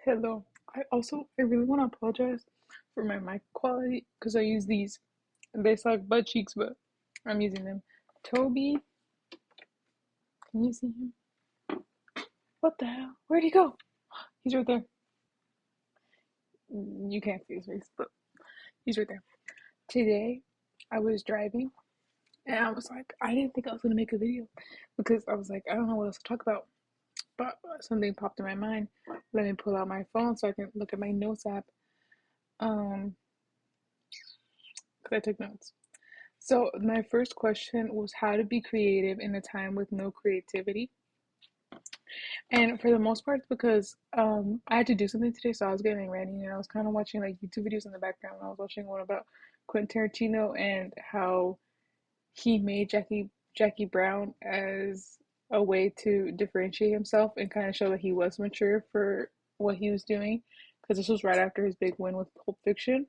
Hello. I really want to apologize for my mic quality because I use these. They sound like butt cheeks, but I'm using them. Toby, can you see him? What the hell? Where'd he go? He's right there. You can't see his face, but he's right there. Today, I was driving and I was like, I didn't think I was going to make a video because I was like, I don't know what else to talk about. But something popped in my mind. Let me pull out my phone so I can look at my notes app. Because I took notes. So my first question was how to be creative in a time with no creativity. And for the most part, because I had to do something today, so I was getting ready and I was kind of watching like YouTube videos in the background. I was watching one about Quentin Tarantino and how he made Jackie Brown as a way to differentiate himself and kind of show that he was mature for what he was doing. Because this was right after his big win with Pulp Fiction,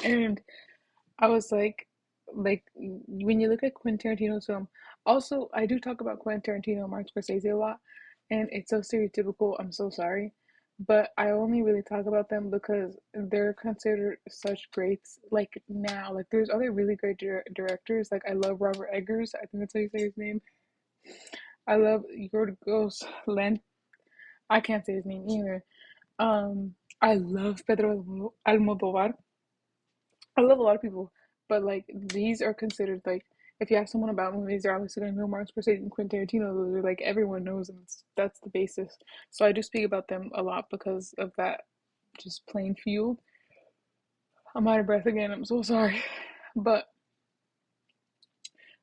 and I was like when you look at Quentin Tarantino's film, also I do talk about Quentin Tarantino and Martin Scorsese a lot, and it's so stereotypical. I'm so sorry, but I only really talk about them because they're considered such greats. Like now, like there's other really great directors. Like I love Robert Eggers. I think that's how you say his name. I love Yorgos Lan. I can't say his name either. I love Pedro Almodovar. I love a lot of people, but like these are considered like if you ask someone about movies, they're obviously gonna know Martin Scorsese and Quentin Tarantino. Those are like everyone knows them. That's the basis. So I do speak about them a lot because of that, just plain field. I'm out of breath again. I'm so sorry, but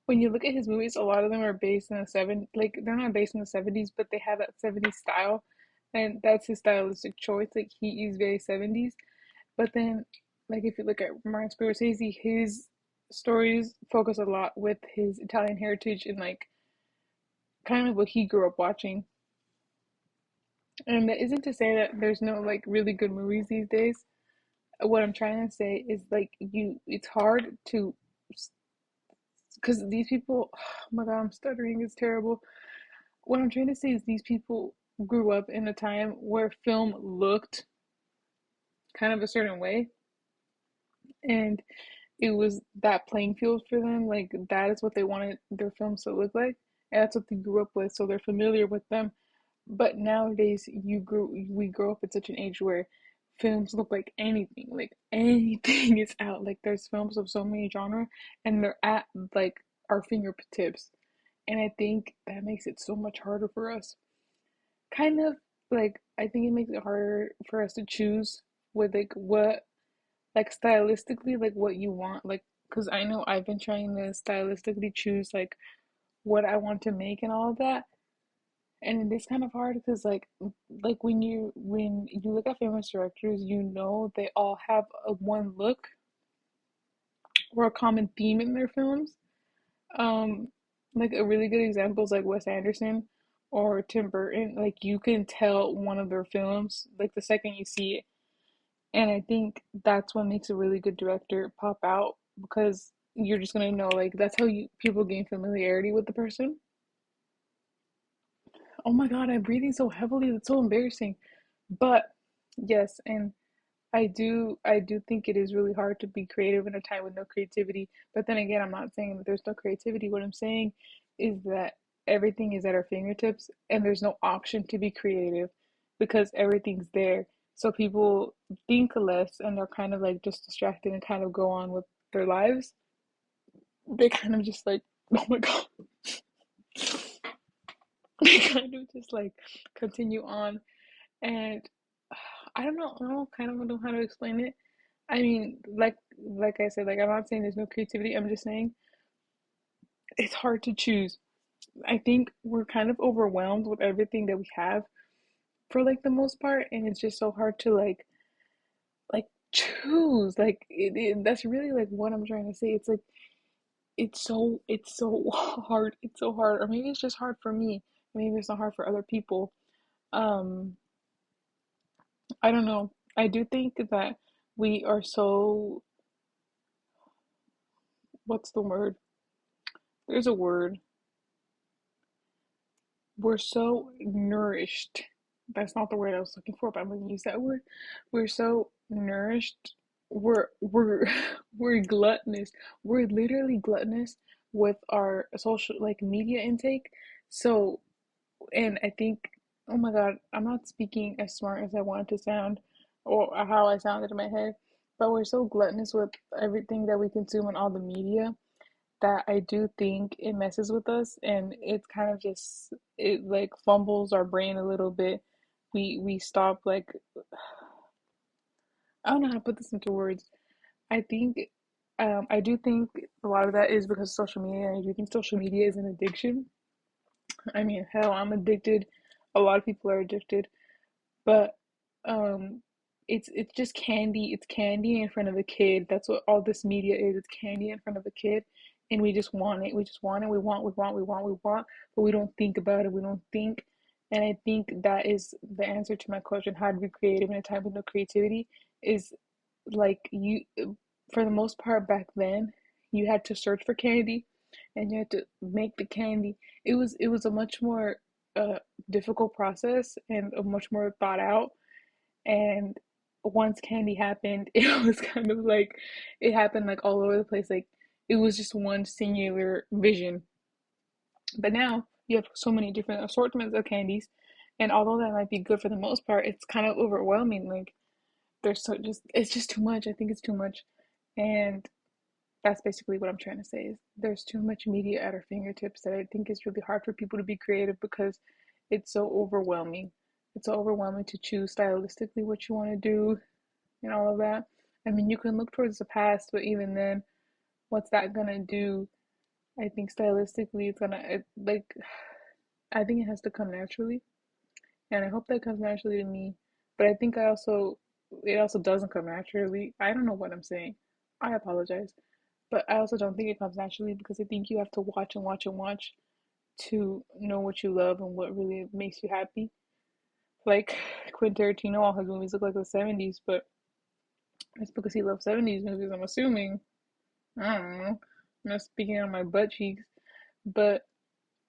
when you look at his movies, a lot of them are based in the like they're not based in the 70s, but they have that 70s style, and that's his stylistic choice. Like he is very 70s. But then, like if you look at Martin Scorsese, his stories focus a lot with his Italian heritage and like kind of what he grew up watching. And that isn't to say that there's no like really good movies these days. What I'm trying to say is like it's hard to, because these people, oh my God, I'm stuttering, it's terrible. What I'm trying to say is these people grew up in a time where film looked kind of a certain way, and it was that playing field for them. Like that is what they wanted their films to look like, and that's what they grew up with. So they're familiar with them. But nowadays, we grow up at such an age where films look like anything is out. Like there's films of so many genre, and they're at like our fingertips. And I think that makes it so much harder for us. Kind of like I think it makes it harder for us to choose with like what like stylistically like what you want, like because I know I've been trying to stylistically choose like what I want to make and all of that, and it is kind of hard because like when you look at famous directors, you know they all have a one look or a common theme in their films. um like a really good example is like Wes Anderson or Tim Burton. Like you can tell one of their films like the second you see it. And I think that's what makes a really good director pop out, because you're just gonna know, like that's how you people gain familiarity with the person. Oh my God, I'm breathing so heavily. That's so embarrassing. But yes, and I do think it is really hard to be creative in a time with no creativity. But then again, I'm not saying that there's no creativity. What I'm saying is that everything is at our fingertips and there's no option to be creative because everything's there. So people think less and they're kind of like just distracted and kind of go on with their lives. They kind of just like, oh my God, they kind of just like continue on. And I don't kind of know how to explain it. I mean, like I said, like I'm not saying there's no creativity. I'm just saying it's hard to choose. I think we're kind of overwhelmed with everything that we have for like the most part, and it's just so hard to like choose. Like that's really like what I'm trying to say. It's like it's so hard. It's so hard, or maybe it's just hard for me. Maybe it's not hard for other people. Um, I don't know. I do think that we are so, what's the word? There's a word. We're so nourished. That's not the word I was looking for, but I'm gonna use that word. We're so nourished. We're we're gluttonous. We're literally gluttonous with our social like media intake. So, and I think, oh my God, I'm not speaking as smart as I wanted to sound or how I sounded in my head, but we're so gluttonous with everything that we consume and all the media that I do think it messes with us, and it's kind of just it like fumbles our brain a little bit. We stop like I don't know how to put this into words. I think I do think a lot of that is because of social media, and I do think social media is an addiction. I mean, hell, I'm addicted. A lot of people are addicted, but um it's just candy. It's candy in front of a kid. That's what all this media is. It's candy in front of a kid, and we just want it. We just want it. We want, but we don't think about it. We don't think. And I think that is the answer to my question, how to be creative in a time with no creativity, is like you for the most part back then, you had to search for candy and you had to make the candy. It was a much more uh difficult process and a much more thought out. And once candy happened, it was kind of like it happened like all over the place. Like it was just one singular vision. But now you have so many different assortments of candies, and although that might be good for the most part, it's kind of overwhelming. Like there's so just it's just too much. I think it's too much. And that's basically what I'm trying to say is there's too much media at our fingertips that I think is really hard for people to be creative because it's so overwhelming. It's so overwhelming to choose stylistically what you want to do and all of that. I mean, you can look towards the past, but even then, what's that gonna do? I think stylistically, it's gonna like I think it has to come naturally, and I hope that comes naturally to me. But I think it also doesn't come naturally. I don't know what I'm saying. I apologize. But I also don't think it comes naturally because I think you have to watch and watch and watch to know what you love and what really makes you happy. Like Quentin Tarantino, all his movies look like the 70s, but it's because he loves 70s movies, I'm assuming. I don't know. I'm not speaking on my butt cheeks, but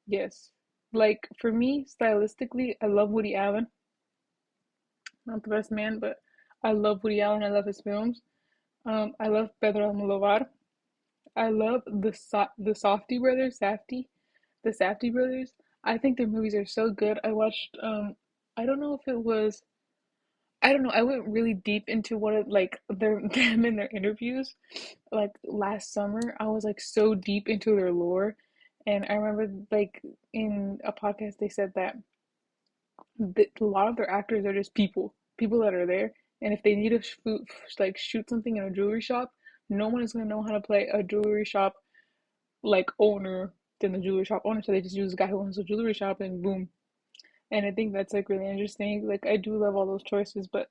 yes. Like for me, stylistically, I love Woody Allen. Not the best man, but I love Woody Allen. I love his films. I love Pedro Almodovar. I love the Safdie brothers, the Safdie brothers. I think their movies are so good. I watched I don't know if it was I don't know. I went really deep into what it like their them in their interviews. Like last summer, I was like so deep into their lore, and I remember like in a podcast they said that a lot of their actors are just people that are there, and if they need to shoot something in a jewelry shop, no one is gonna know how to play a jewelry shop like owner than the jewelry shop owner. So they just use the guy who owns the jewelry shop and boom. And I think that's like really interesting. Like I do love all those choices, but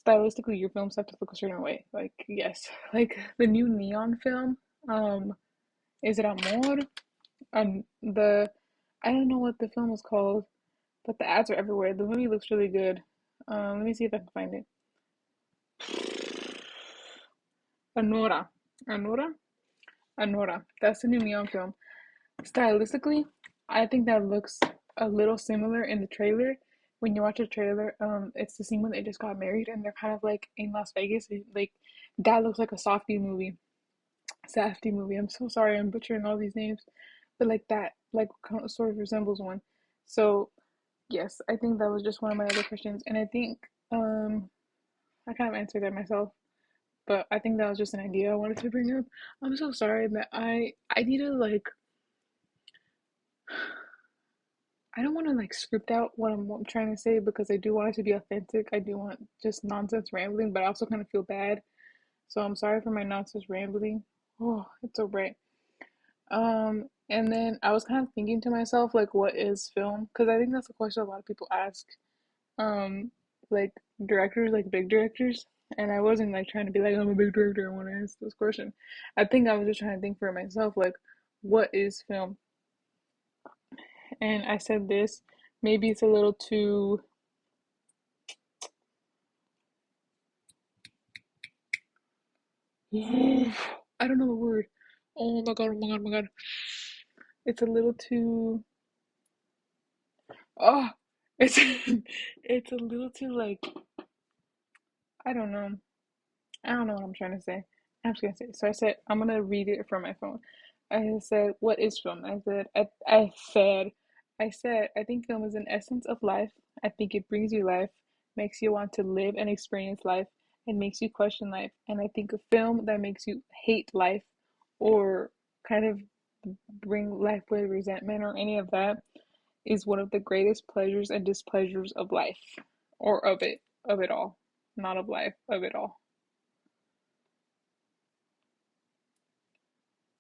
stylistically your films have to look a certain way. Like yes. Like the new Neon film, is it Amor? The I don't know what the film is called, but the ads are everywhere. The movie looks really good. Let me see if I can find it. Anora. Anora? Anora. That's the new Neon film. Stylistically, I think that looks a little similar in the trailer. When you watch the trailer, it's the scene when they just got married and they're kind of like in Las Vegas. Like that looks like a softy movie, safety movie. I'm so sorry, I'm butchering all these names, but like that, like kind of sort of resembles one. So yes, I think that was just one of my other questions, and I think I kind of answered that myself. But I think that was just an idea I wanted to bring up. I'm so sorry that I need to like I don't want to like script out what I'm trying to say because I do want it to be authentic. I do want just nonsense rambling, but I also kind of feel bad. So I'm sorry for my nonsense rambling. Oh, it's so bright. And then I was kind of thinking to myself, like, what is film? Because I think that's a question a lot of people ask. Um, like directors, like big directors. And I wasn't like trying to be like, I'm a big director. I want to ask this question. I think I was just trying to think for myself, like, what is film? And I said this. Maybe it's a little too I don't know the word. Oh my god, oh my god, oh my god. It's a little too. Oh, It's it's a little too like I don't know. I don't know what I'm trying to say. I'm just gonna say. So I said I'm gonna read it from my phone. I said, "What is film?" I said, I think film is an essence of life. I think it brings you life, makes you want to live and experience life, and makes you question life. And I think a film that makes you hate life, or kind of bring life with resentment or any of that, is one of the greatest pleasures and displeasures of life, or of it all, not of life, of it all.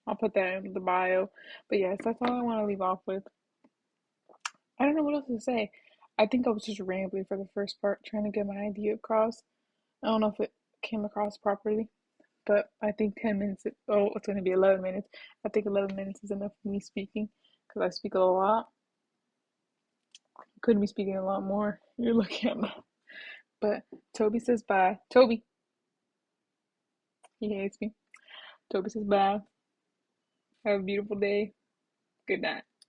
I'll put that in the bio. But yes, that's all I want to leave off with. I don't know what else to say. I think I was just rambling for the first part, trying to get my idea across. I don't know if it came across properly, but I think 10 minutes, oh, it's going to be 11 minutes. I think 11 minutes is enough for me speaking because I speak a lot. Could be speaking a lot more. You're looking at me. But Toby says bye. Toby, he hates me. Toby says bye. Have a beautiful day. Good night.